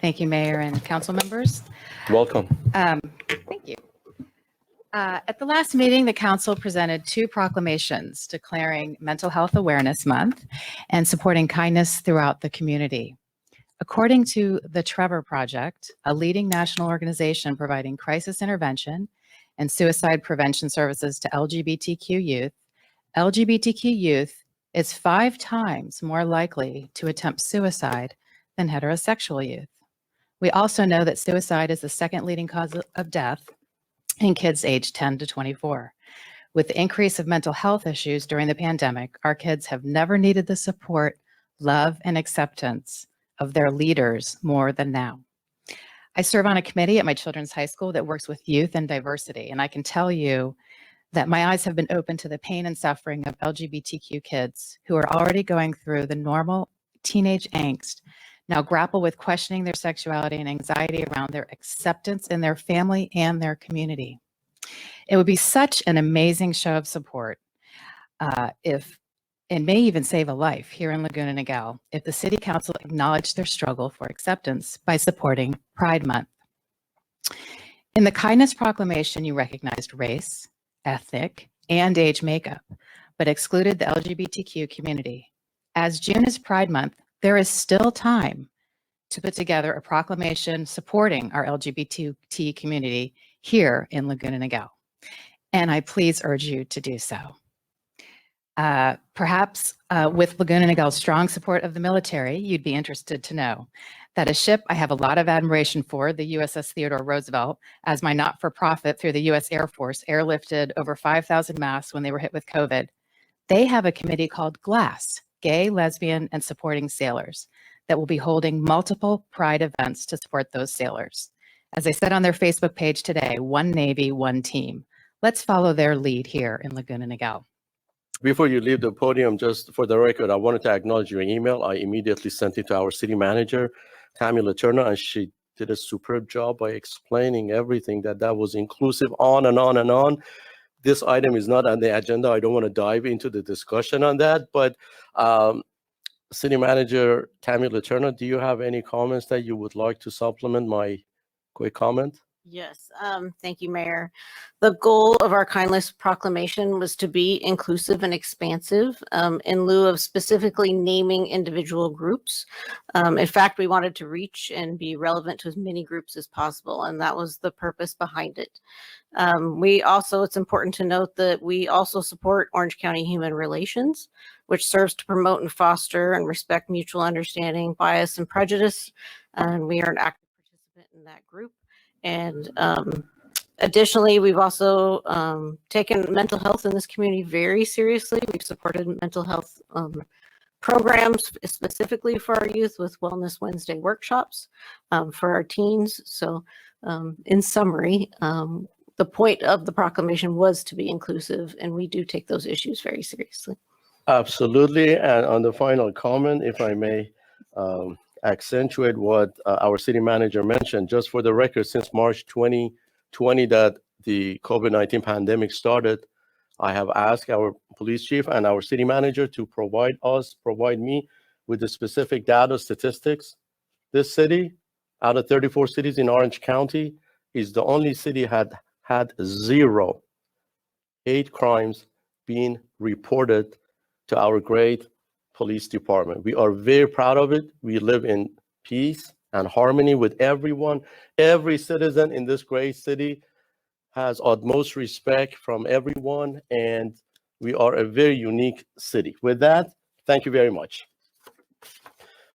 Thank you, Mayor and council members. Welcome. Thank you. At the last meeting, the council presented 2 proclamations declaring Mental Health Awareness Month and supporting kindness throughout the community. According to the Trevor Project, a leading national organization providing crisis intervention and suicide prevention services to LGBTQ youth is 5 times more likely to attempt suicide than heterosexual youth. We also know that suicide is the second leading cause of death in kids aged 10 to 24. With the increase of mental health issues during the pandemic, our kids have never needed the support, love, and acceptance of their leaders more than now. I serve on a committee at my children's high school that works with youth and diversity, and I can tell you that my eyes have been open to the pain and suffering of LGBTQ kids who are already going through the normal teenage angst, now grapple with questioning their sexuality and anxiety around their acceptance in their family and their community. It would be such an amazing show of support if it may even save a life here in Laguna Niguel if the City Council acknowledged their struggle for acceptance by supporting Pride Month. In the Kindness Proclamation, you recognized race, ethnic, and age makeup, but excluded the LGBTQ community. As June is Pride Month, there is still time to put together a proclamation supporting our LGBT community here in Laguna Niguel, and I please urge you to do so. Perhaps with Laguna Niguel's strong support of the military, you'd be interested to know that a ship I have a lot of admiration for, the USS Theodore Roosevelt, as my not-for-profit through the U.S. Air Force, airlifted over 5,000 masks when they were hit with COVID. They have a committee called GLASS, Gay, Lesbian, and Supporting Sailors, that will be holding multiple Pride events to support those sailors. As I said on their Facebook page today, one Navy, one team. Let's follow their lead here in Laguna Niguel. Before you leave the podium, just for the record, I wanted to acknowledge your email. I immediately sent it to our city manager, Tammy Laterna, and she did a superb job by explaining everything that was inclusive, on and on and on. This item is not on the agenda. I don't want to dive into the discussion on that, but City Manager Tammy Laterna, do you have any comments that you would like to supplement my quick comment? Yes, thank you, Mayor. The goal of our Kindness Proclamation was to be inclusive and expansive in lieu of specifically naming individual groups. In fact, we wanted to reach and be relevant to as many groups as possible, and that was the purpose behind it. It's important to note that we also support Orange County Human Relations, which serves to promote and foster and respect mutual understanding, bias, and prejudice, and we are an active participant in that group. And additionally, we've also taken mental health in this community very seriously. We've supported mental health programs specifically for our youth with Wellness Wednesday workshops for our teens. So in summary, the point of the proclamation was to be inclusive, and we do take those issues very seriously. Absolutely. And on the final comment, if I may, accentuate what our city manager mentioned. Just for the record, since March 2020 that the COVID-19 pandemic started, I have asked our police chief and our city manager to provide me with the specific data statistics. This city, out of 34 cities in Orange County, is the only city had 0 hate crimes being reported to our great police department. We are very proud of it. We live in peace and harmony with everyone. Every citizen in this great city has utmost respect from everyone, and we are a very unique city. With that, thank you very much.